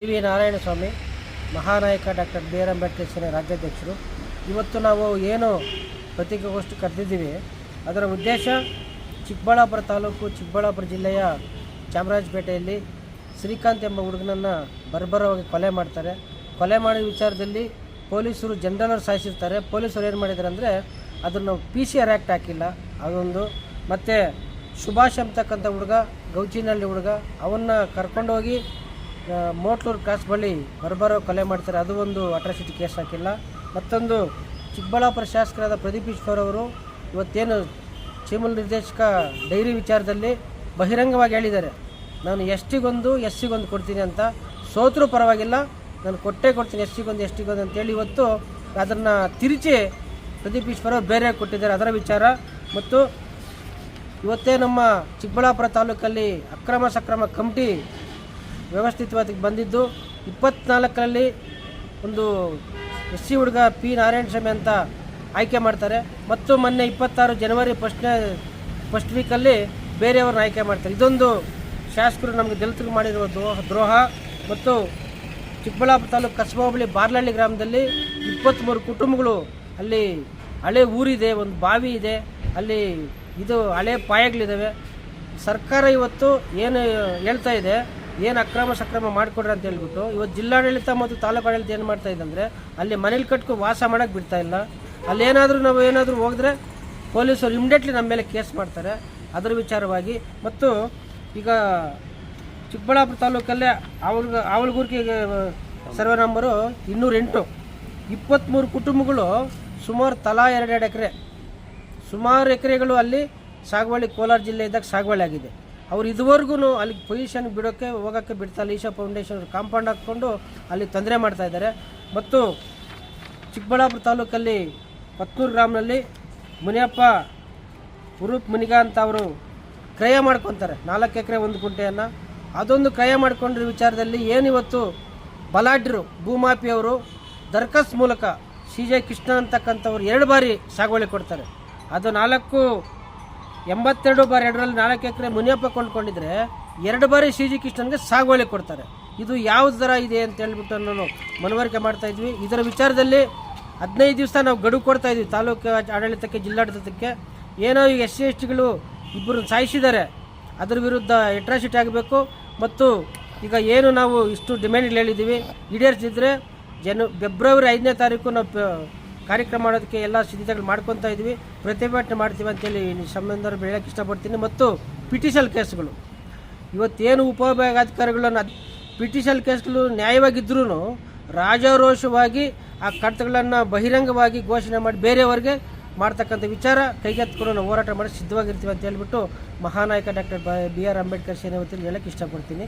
V Narayanaswamy, ಮಹಾನಾಯಕ doctor B R Ambedkar ಸೇನೆ ರಾಜ್ಯಾಧ್ಯಕ್ಷರು. ಇವತ್ತು ನಾವು ಏನು ಪತ್ರಿಕಾಗೋಷ್ಠಿ ಕರೆದಿದ್ದೀವಿ, ಅದರ ಉದ್ದೇಶ ಚಿಕ್ಕಬಳ್ಳಾಪುರ ತಾಲೂಕು, ಚಿಕ್ಕಬಳ್ಳಾಪುರ ಜಿಲ್ಲೆಯ ಚಾಮರಾಜಪೇಟೆಯಲ್ಲಿ ಶ್ರೀಕಾಂತ್ ಎಂಬ ಹುಡುಗನನ್ನು ಬರ್ಬರವಾಗಿ ಕೊಲೆ ಮಾಡ್ತಾರೆ. ಕೊಲೆ ಮಾಡಿದ ವಿಚಾರದಲ್ಲಿ ಪೊಲೀಸರು ಜನರಲ್ ಸಾಯಿಸಿರ್ತಾರೆ. ಪೊಲೀಸರು ಏನು ಮಾಡಿದ್ದಾರೆ ಅಂದರೆ ಅದನ್ನು PCR ಆ್ಯಕ್ಟ್ ಹಾಕಿಲ್ಲ, ಅದೊಂದು. ಮತ್ತು ಸುಭಾಷ್ ಅಂತಕ್ಕಂಥ ಹುಡುಗ, ಗೌಚಿನಹಳ್ಳಿ ಹುಡುಗ, ಅವನ್ನ ಕರ್ಕೊಂಡೋಗಿ ಮೋಟ್ಲೂರು ಕ್ರಾಸ್ ಬಳಿ ಬರ್ಬರ ಕೊಲೆ ಮಾಡ್ತಾರೆ, ಅದು ಒಂದು ಅಟ್ರಾಸಿಟಿ ಕೇಸ್ ಹಾಕಿಲ್ಲ. ಮತ್ತೊಂದು ಚಿಕ್ಕಬಳ್ಳಾಪುರ ಶಾಸಕರಾದ ಪ್ರದೀಪ್ ಈಶ್ವರ್ ಅವರು ಇವತ್ತೇನು ಚೀಮಲ್ ನಿರ್ದೇಶಕ ಡೈರಿ ವಿಚಾರದಲ್ಲಿ ಬಹಿರಂಗವಾಗಿ ಹೇಳಿದ್ದಾರೆ, ನಾನು ಎಸ್ಸಿಗೊಂದು ಕೊಡ್ತೀನಿ ಅಂತ. ಸೋತರೂ ಪರವಾಗಿಲ್ಲ, ನಾನು ಕೊಡ್ತೀನಿ ಎಸ್ಸಿಗೊಂದು ಅಂತೇಳಿ ಇವತ್ತು ಅದನ್ನು ತಿರುಚಿ ಪ್ರದೀಪ್ ಈಶ್ವರ್ ಅವರು ಬೇರೆ ಕೊಟ್ಟಿದ್ದಾರೆ, ಅದರ ವಿಚಾರ. ಮತ್ತು ಇವತ್ತೇ ನಮ್ಮ ಚಿಕ್ಕಬಳ್ಳಾಪುರ ತಾಲೂಕಲ್ಲಿ ಅಕ್ರಮ ಸಕ್ರಮ ಕಮಿಟಿ ವ್ಯವಸ್ಥಿತವಾಗಿ ಬಂದಿದ್ದು 24ರಲ್ಲಿ ಒಂದು SC ಹುಡುಗ ಪಿ ನಾರಾಯಣಸ್ವಾಮಿ ಅಂತ ಆಯ್ಕೆ ಮಾಡ್ತಾರೆ. ಮತ್ತು ಮೊನ್ನೆ 26 ಜನವರಿ ಫಸ್ಟ್ ವೀಕಲ್ಲಿ ಬೇರೆಯವ್ರನ್ನ ಆಯ್ಕೆ ಮಾಡ್ತಾರೆ. ಇದೊಂದು ಶಾಸಕರು ನಮಗೆ ದಲಿತರಿಗೆ ಮಾಡಿರುವ ದ್ರೋಹ. ಮತ್ತು ಚಿಕ್ಕಬಳ್ಳಾಪುರ ತಾಲೂಕು ಕಸಬಾ ಹೋಬಳಿ ಬಾರ್ಲಹಳ್ಳಿ ಗ್ರಾಮದಲ್ಲಿ 23 ಕುಟುಂಬಗಳು, ಅಲ್ಲಿ ಹಳೆ ಊರಿದೆ, ಒಂದು ಬಾವಿ ಇದೆ, ಅಲ್ಲಿ ಇದು ಹಳೆ ಪಾಯಗಳಿದ್ದಾವೆ. ಸರ್ಕಾರ ಇವತ್ತು ಏನು ಹೇಳ್ತಾ ಇದೆ, ಏನು ಅಕ್ರಮ ಸಕ್ರಮ ಮಾಡಿಕೊಡ್ರಿ ಅಂತ ಹೇಳ್ಬಿಟ್ಟು ಇವತ್ತು ಜಿಲ್ಲಾಡಳಿತ ಮತ್ತು ತಾಲೂಕು ಆಡಳಿತ ಏನು ಮಾಡ್ತಾ ಇದೆ ಅಂದರೆ ಅಲ್ಲಿ ಮನೇಲಿ ಕಟ್ಕೊ ವಾಸ ಮಾಡೋಕ್ಕೆ ಬಿಡ್ತಾ ಇಲ್ಲ. ನಾವು ಏನಾದರೂ ಹೋಗಿದ್ರೆ ಪೊಲೀಸರು ಇಮಿಡಿಯೇಟ್ಲಿ ನಮ್ಮ ಮೇಲೆ ಕೇಸ್ ಮಾಡ್ತಾರೆ, ಅದರ ವಿಚಾರವಾಗಿ. ಮತ್ತು ಈಗ ಚಿಕ್ಕಬಳ್ಳಾಪುರ ತಾಲೂಕಲ್ಲೇ ಆವಲಗೂರ್ಗೆ ಸರ್ವೆ ನಂಬರು 208, 23 ಕುಟುಂಬಗಳು ಸುಮಾರು ತಲಾ 2 ಎಕರೆ, ಸುಮಾರು ಎಕರೆಗಳು ಅಲ್ಲಿ ಸಾಗುವಳಿ, ಕೋಲಾರ ಜಿಲ್ಲೆ ಇದ್ದಾಗ ಸಾಗುವಳಿ ಆಗಿದೆ. ಅವ್ರು ಇದುವರೆಗೂ ಅಲ್ಲಿಗೆ ಪೊಸಿಷನ್ ಹೋಗೋಕ್ಕೆ ಬಿಡ್ತಾ ಇಲ್ಲ. ಈಶಾ ಫೌಂಡೇಶನ್ ಕಾಂಪೌಂಡ್ ಹಾಕ್ಕೊಂಡು ಅಲ್ಲಿ ತೊಂದರೆ ಮಾಡ್ತಾಯಿದ್ದಾರೆ. ಮತ್ತು ಚಿಕ್ಕಬಳ್ಳಾಪುರ ತಾಲೂಕಲ್ಲಿ ಪತ್ನೂರು ಗ್ರಾಮದಲ್ಲಿ ಮುನಿಯಪ್ಪ ಉರುಪ್ ಮುನಿಗಾ ಅಂತ ಅವರು ಕ್ರಯ ಮಾಡ್ಕೊತಾರೆ 4 ಎಕರೆ 1 ಗುಂಟೆಯನ್ನು. ಅದೊಂದು ಕ್ರಯ ಮಾಡ್ಕೊಂಡ್ರ ವಿಚಾರದಲ್ಲಿ ಏನಿವತ್ತು ಬಲಾಢ್ಯರು ಭೂಮಾಫಿಯವರು ದರ್ಖಾಸ್ ಮೂಲಕ CJ ಕೃಷ್ಣ ಅಂತಕ್ಕಂಥವ್ರು 2 ಬಾರಿ ಸಾಗುವಳಿ ಕೊಡ್ತಾರೆ. ಅದು 482/2ರಲ್ಲಿ 4 ಎಕರೆ ಮುನಿಯಪ್ಪ ಕೊಂಡ್ಕೊಂಡಿದ್ರೆ 2 ಬಾರಿ CJ ಕೃಷ್ಣನ್ಗೆ ಸಾಗುವಳಿ ಕೊಡ್ತಾರೆ. ಇದು ಯಾವ ಥರ ಇದೆ ಅಂತ ಹೇಳ್ಬಿಟ್ಟು ನಾನು ಮನವರಿಕೆ ಮಾಡ್ತಾ ಇದ್ವಿ. ಇದರ ವಿಚಾರದಲ್ಲಿ 15 ದಿವಸ ನಾವು ಗಡುವು ಕೊಡ್ತಾ ಇದ್ವಿ ತಾಲೂಕು ಆಡಳಿತಕ್ಕೆ, ಜಿಲ್ಲಾಡಳಿತಕ್ಕೆ. ಏನೋ ಈಗ SC STಗಳು ಇಬ್ಬರು ಸಾಯಿಸಿದ್ದಾರೆ, ಅದರ ವಿರುದ್ಧ ಅಟ್ರಾಸಿಟಿ ಆಗಬೇಕು. ಮತ್ತು ಈಗ ಏನು ನಾವು ಇಷ್ಟು ಡಿಮ್ಯಾಂಡ್ಗಳು ಹೇಳಿದ್ದೀವಿ, ಈಡೇರಿಸಿದ್ರೆ ಫೆಬ್ರವರಿ 5ನೇ ತಾರೀಕು ನಾವು ಕಾರ್ಯಕ್ರಮ ಮಾಡೋದಕ್ಕೆ ಎಲ್ಲ ಸಿದ್ಧತೆಗಳು ಮಾಡ್ಕೊತಾ ಇದ್ವಿ, ಪ್ರತಿಭಟನೆ ಮಾಡ್ತೀವಿ ಅಂತೇಳಿ ಸಂಬಂಧರು ಹೇಳೋಕ್ಕೆ ಇಷ್ಟಪಡ್ತೀನಿ. ಮತ್ತು ಪಿಟಿಷನ್ ಕೇಸ್ಗಳು ಇವತ್ತೇನು ಉಪವಿಭಾಗಾಧಿಕಾರಿಗಳನ್ನು ಪಿಟಿಷನ್ ಕೇಸ್ಗಳು ನ್ಯಾಯವಾಗಿದ್ದರೂ ರಾಜಾರೋಷವಾಗಿ ಆ ಕಡತಗಳನ್ನು ಬಹಿರಂಗವಾಗಿ ಘೋಷಣೆ ಮಾಡಿ ಬೇರೆಯವರಿಗೆ ಮಾಡ್ತಕ್ಕಂಥ ವಿಚಾರ ಕೈಗೆತ್ತಿಕೊಂಡು ನಾವು ಹೋರಾಟ ಮಾಡಿ ಸಿದ್ಧವಾಗಿರ್ತೀವಿ ಅಂತ ಹೇಳ್ಬಿಟ್ಟು ಮಹಾನಾಯಕ ಡಾಕ್ಟರ್ ಬಿ ಆರ್ ಅಂಬೇಡ್ಕರ್ ಸೇನೆ ವತಿಯಲ್ಲಿ ಹೇಳೋಕ್ಕೆ ಇಷ್ಟಪಡ್ತೀನಿ.